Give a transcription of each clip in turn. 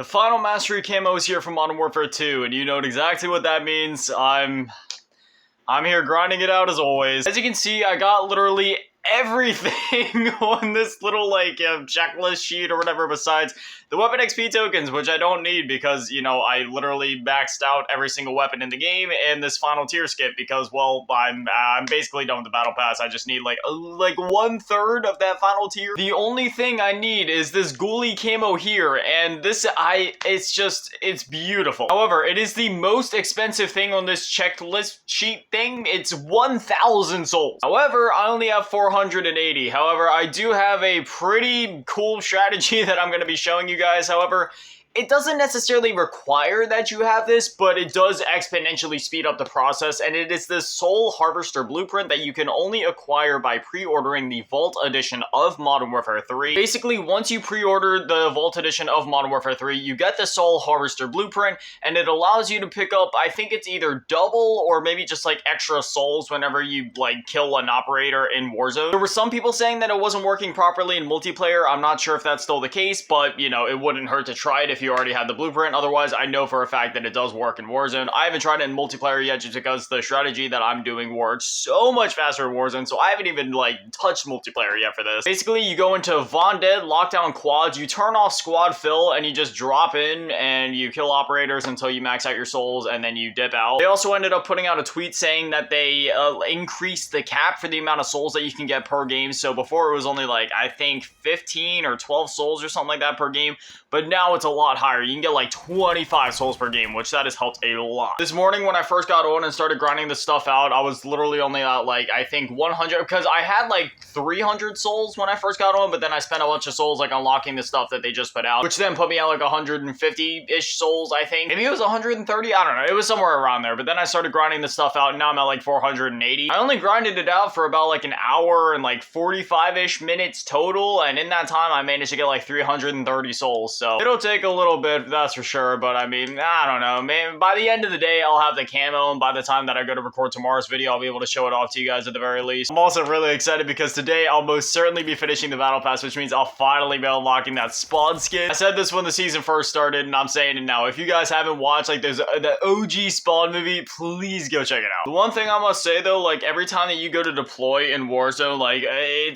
The final mastery camo is here from Modern Warfare 2, and you know exactly what that means. I'm here grinding it out as always. As you can see, I got literally everything on this little checklist sheet or whatever besides the weapon XP tokens, which I don't need because, you know, I literally maxed out every single weapon in the game and this final tier skip because, well, I'm basically done with the battle pass. I just need like 1/3 of that final tier. The only thing I need is this ghoulie camo here, and it's beautiful. However, it is the most expensive thing on this checklist sheet thing. It's 1,000 souls. However, I only have 480. However, I do have a pretty cool strategy that I'm going to be showing you guys. However, it doesn't necessarily require that you have this, but it does exponentially speed up the process, and it is this Soul Harvester blueprint that you can only acquire by pre-ordering the Vault Edition of Modern Warfare 3. Basically, once you pre-order the Vault Edition of Modern Warfare 3, you get the Soul Harvester blueprint, and it allows you to pick up, I think it's either double or maybe just like extra souls whenever you kill an operator in Warzone. There were some people saying that it wasn't working properly in multiplayer. I'm not sure if that's still the case, but you know, it wouldn't hurt to try it if you already had the blueprint. Otherwise, I know for a fact that it does work in Warzone. I haven't tried it in multiplayer yet just because the strategy that I'm doing works so much faster in Warzone, so I haven't even touched multiplayer yet for this. Basically, you go into Von Dead Lockdown Quads, you turn off squad fill, and you just drop in and you kill operators until you max out your souls, and then you dip out. They also ended up putting out a tweet saying that they increased the cap for the amount of souls that you can get per game. So before it was only I think 15 or 12 souls or something like that per game, but now it's a lot higher. You can get 25 souls per game, which that has helped a lot. This morning when I first got on and started grinding this stuff out, I was literally only at I think 100, because I had 300 souls when I first got on, but then I spent a bunch of souls unlocking the stuff that they just put out, which then put me at 150-ish souls, I think. Maybe it was 130, I don't know. It was somewhere around there, but then I started grinding this stuff out, and now I'm at 480. I only grinded it out for about an hour and 45-ish minutes total, and in that time I managed to get 330 souls. So it'll take a little bit, that's for sure, but I mean, I don't know, man. By the end of the day, I'll have the camo, and by the time that I go to record tomorrow's video, I'll be able to show it off to you guys at the very least. I'm also really excited because today I'll most certainly be finishing the battle pass, which means I'll finally be unlocking that spawn skin. I said this when the season first started, and I'm saying it now. If you guys haven't watched there's the OG Spawn movie, please go check it out. The one thing I must say though, every time that you go to deploy in Warzone,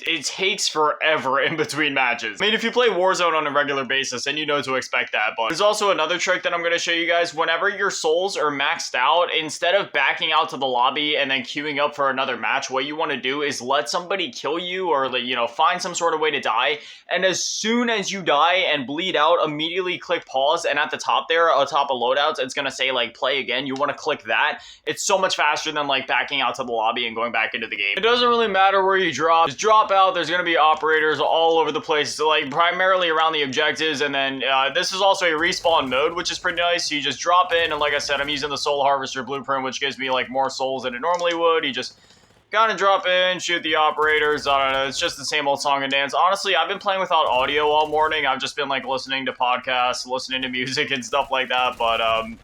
it takes forever in between matches. I mean, if you play Warzone on a regular basis, then you know to expect that, but there's also another trick that I'm going to show you guys. Whenever your souls are maxed out, instead of backing out to the lobby and then queuing up for another match, what you want to do is let somebody kill you, or find some sort of way to die, and as soon as you die and bleed out, immediately click pause, and at the top there, atop of loadouts, it's going to say play again. You want to click that. It's so much faster than backing out to the lobby and going back into the game. It doesn't really matter where you drop. Just drop out. There's going to be operators all over the place, so primarily around the objectives, and then this is also a respawn mode, which is pretty nice. So you just drop in, and like I said, I'm using the Soul Harvester blueprint, which gives me more souls than it normally would. You just kind of drop in, shoot the operators. I don't know, it's just the same old song and dance. Honestly, I've been playing without audio all morning. I've just been listening to podcasts, listening to music and stuff like that, but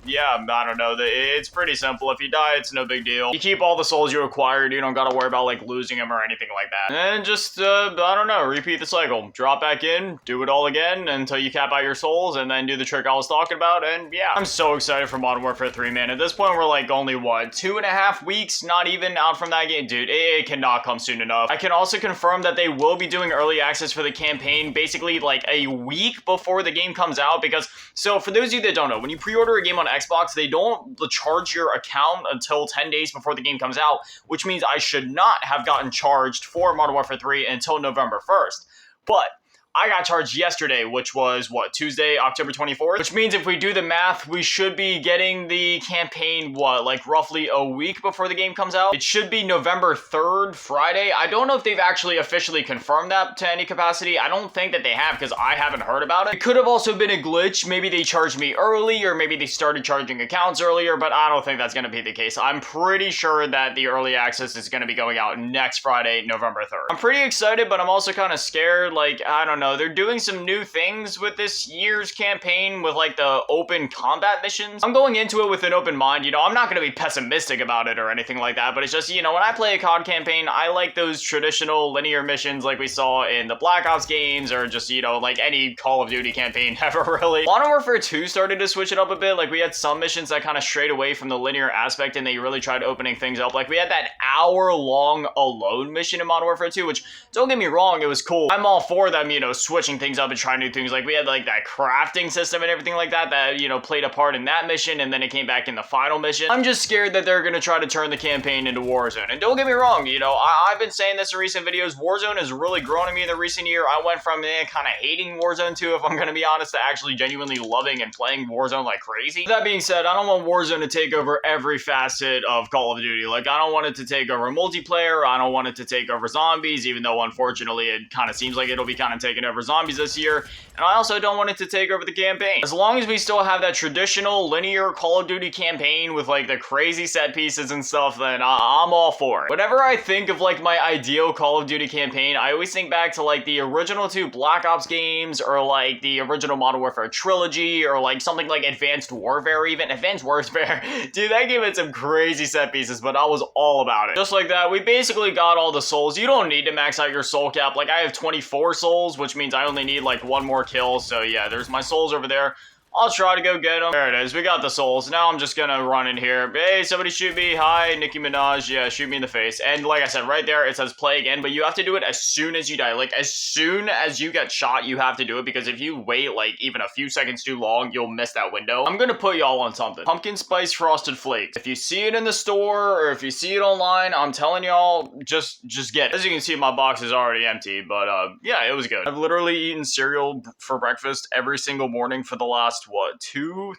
yeah, I don't know, it's pretty simple. If you die, it's no big deal. You keep all the souls you acquired. You don't gotta worry about losing them or anything like that. And just I don't know, repeat the cycle. Drop back in, do it all again until you cap out your souls, and then do the trick I was talking about. And yeah, I'm so excited for Modern Warfare 3, man. At this point, we're only what, 2.5 weeks, not even out from that game. Dude, it cannot come soon enough. I can also confirm that they will be doing early access for the campaign basically a week before the game comes out, because, so for those of you that don't know, when you pre-order a game on Xbox, they don't charge your account until 10 days before the game comes out, which means I should not have gotten charged for Modern Warfare 3 until November 1st. But I got charged yesterday, which was, what, Tuesday, October 24th? Which means if we do the math, we should be getting the campaign, what, roughly a week before the game comes out? It should be November 3rd, Friday. I don't know if they've actually officially confirmed that to any capacity. I don't think that they have, because I haven't heard about it. It could have also been a glitch. Maybe they charged me early, or maybe they started charging accounts earlier, but I don't think that's going to be the case. I'm pretty sure that the early access is going to be going out next Friday, November 3rd. I'm pretty excited, but I'm also kind of scared. I don't don't know, they're doing some new things with this year's campaign with like the open combat missions. I'm going into it with an open mind, you know, I'm not going to be pessimistic about it or anything like that, but it's just, you know, when I play a COD campaign, I like those traditional linear missions like we saw in the Black Ops games or just, you know, like any Call of Duty campaign ever really. Modern Warfare 2 started to switch it up a bit, like we had some missions that kind of strayed away from the linear aspect and they really tried opening things up. Like we had that hour-long alone mission in Modern Warfare 2, which, don't get me wrong, it was cool. I'm all for them, you know, switching things up and trying new things. Like we had like that crafting system and everything like that, you know, played a part in that mission and then it came back in the final mission. I'm just scared that they're gonna try to turn the campaign into Warzone. And don't get me wrong, you know, I've been saying this in recent videos, Warzone has really grown on me in the recent year. I went from kind of hating Warzone 2, if I'm gonna be honest, to actually genuinely loving and playing Warzone like crazy. That being said, I don't want Warzone to take over every facet of Call of Duty. Like, I don't want it to take over multiplayer, I don't want it to take over zombies, even though unfortunately it kind of seems like it'll be kind of taking over zombies this year. And I also don't want it to take over the campaign. As long as we still have that traditional linear Call of Duty campaign with like the crazy set pieces and stuff, then I'm all for it. Whenever I think of like my ideal Call of Duty campaign, I always think back to like the original 2 Black Ops games or like the original Modern Warfare trilogy or like something like Advanced Warfare even. Advanced Warfare, dude, that game had some crazy set pieces, but I was all about it. Just like that, we basically got all the souls. You don't need to max out your soul cap. Like I have 24 souls, which means I only need like 1 more kill. So yeah, there's my souls over there. I'll try to go get them. There it is. We got the souls. Now I'm just gonna run in here. Hey, somebody shoot me. Hi, Nicki Minaj. Yeah, shoot me in the face. And like I said, right there, it says play again, but you have to do it as soon as you die. Like, as soon as you get shot, you have to do it, because if you wait, like, even a few seconds too long, you'll miss that window. I'm gonna put y'all on something. Pumpkin Spice Frosted Flakes. If you see it in the store, or if you see it online, I'm telling y'all, just get it. As you can see, my box is already empty, but, yeah, it was good. I've literally eaten cereal for breakfast every single morning for the last, what, 2-3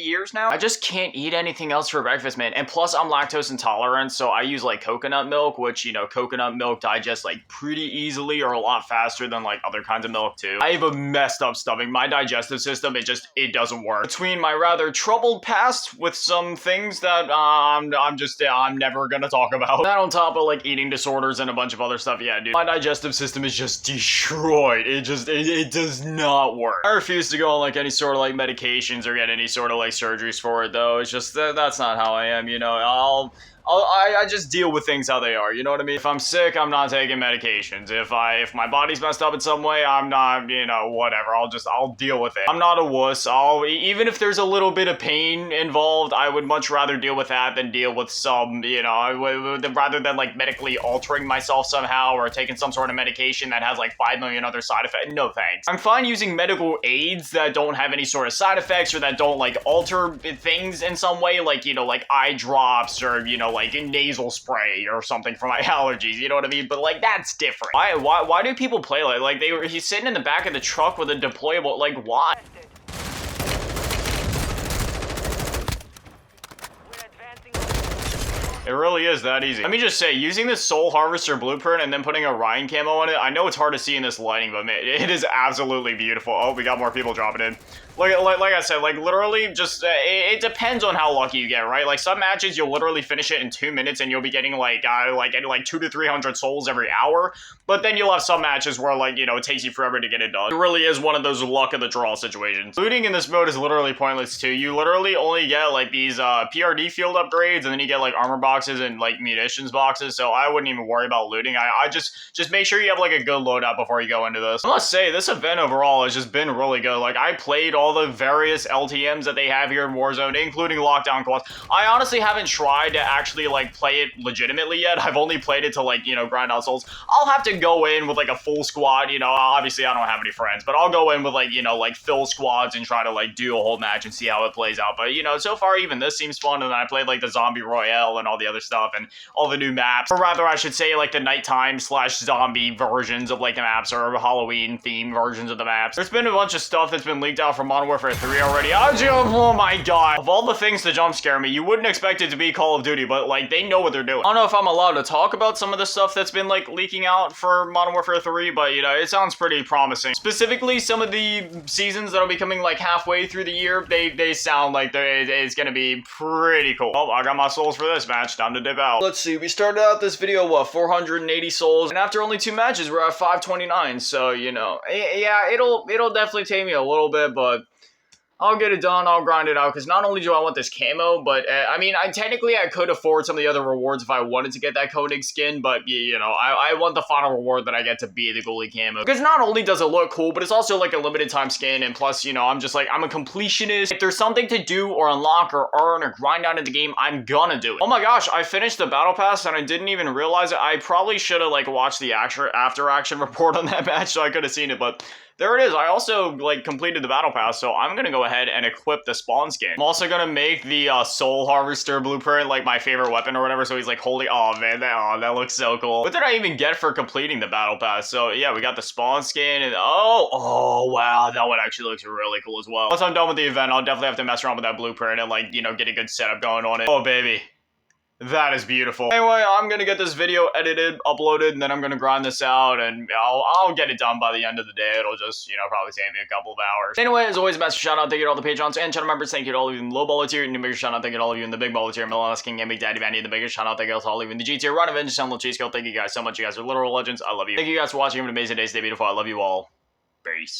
years now? I just can't eat anything else for breakfast, man. And plus, I'm lactose intolerant, so I use, like, coconut milk, which, you know, coconut milk digests, like, pretty easily or a lot faster than, like, other kinds of milk, too. I have a messed up stomach. My digestive system, it doesn't work. Between my rather troubled past with some things that, I'm never gonna talk about. That on top of, like, eating disorders and a bunch of other stuff, yeah, dude. My digestive system is just destroyed. It does not work. I refuse to go on, like, any sort of, like, medication or get any sort of like surgeries for it, though. It's just that's not how I am, you know. I just deal with things how they are, you know what I mean? If I'm sick, I'm not taking medications. If my body's messed up in some way, I'm not, you know, whatever. I'll deal with it. I'm not a wuss. Even if there's a little bit of pain involved, I would much rather deal with that than deal with some, you know, rather than like medically altering myself somehow or taking some sort of medication that has like 5 million other side effects. No thanks. I'm fine using medical aids that don't have any sort of side effects or that don't like alter things in some way, like, you know, like eye drops or, you know, like a nasal spray or something for my allergies, you know what I mean? But like, that's different. Why do people play like he's sitting in the back of the truck with a deployable, like, why? It really is that easy. Let me just say, using this Soul Harvester blueprint and then putting a Ryan camo on it, I know it's hard to see in this lighting, but man, it is absolutely beautiful. Oh, we got more people dropping in. Like I said, like, literally, just, it depends on how lucky you get, right? Like, some matches, you'll literally finish it in 2 minutes, and you'll be getting, like 200 to 300 souls every hour, but then you'll have some matches where, like, you know, it takes you forever to get it done. It really is one of those luck of the draw situations. Looting in this mode is literally pointless, too. You literally only get, like, these, PRD field upgrades, and then you get, like, armor boxes and, like, munitions boxes, so I wouldn't even worry about looting. I just make sure you have, like, a good loadout before you go into this. I must say, this event overall has just been really good. Like, I played all the various LTMs that they have here in Warzone, including lockdown quads. I honestly haven't tried to actually, like, play it legitimately yet. I've only played it to, like, you know, grind out souls. I'll have to go in with, like, a full squad, you know. Obviously, I don't have any friends, but I'll go in with, like, you know, like, fill squads and try to, like, do a whole match and see how it plays out. But, you know, so far, even this seems fun, and then I played, like, the Zombie Royale and all the other stuff, and all the new maps, or rather, I should say, like, the nighttime / zombie versions of, like, the maps, or Halloween theme versions of the maps. There's been a bunch of stuff that's been leaked out from Modern Warfare 3 already. Oh my god. Of all the things to jump scare me, you wouldn't expect it to be Call of Duty, but like, they know what they're doing. I don't know if I'm allowed to talk about some of the stuff that's been like leaking out for Modern Warfare 3, but you know, it sounds pretty promising. Specifically, some of the seasons that'll be coming like halfway through the year, they sound like it's gonna be pretty cool. Oh, I got my souls for this match. Time to dip out. Let's see, we started out this video, what, 480 souls, and after only 2 matches, we're at 529, so, you know, yeah, it'll definitely take me a little bit, but I'll get it done, I'll grind it out, because not only do I want this camo, but, I mean, technically I could afford some of the other rewards if I wanted to get that Koenig skin, but, you know, I want the final reward that I get to be the goalie camo. Because not only does it look cool, but it's also, like, a limited time skin, and plus, you know, I'm just, like, I'm a completionist. If there's something to do, or unlock, or earn, or grind out in the game, I'm gonna do it. Oh my gosh, I finished the Battle Pass, and I didn't even realize it. I probably should have, like, watched the after-action report on that match, so I could have seen it, but there it is. I also, like, completed the Battle Pass, so I'm gonna go ahead and equip the spawn skin. I'm also gonna make the Soul Harvester blueprint, like, my favorite weapon or whatever, so he's, like, holding... Oh, man, that looks so cool. What did I even get for completing the Battle Pass? So, yeah, we got the spawn skin, and... Oh, wow, that one actually looks really cool as well. Once I'm done with the event, I'll definitely have to mess around with that blueprint and, like, you know, get a good setup going on it. Oh, baby. That is beautiful. Anyway, I'm gonna get this video edited, uploaded, and then I'm gonna grind this out, and I'll get it done by the end of the day. It'll just, you know, probably take me a couple of hours. Anyway, as always, massive shout out, thank you to all the Patrons and channel members. Thank you to all of you in the low baller tier, and the bigger shout out, thank you to all of you in the big baller tier, Milanos King and Big Daddy Vandy in the biggest shout out, thank you to all of you in the G tier, Run Avengers, Channel Cheese Kill. Thank you guys so much. You guys are literal legends. I love you. Thank you guys for watching. Have an amazing day. Stay beautiful. I love you all. Peace.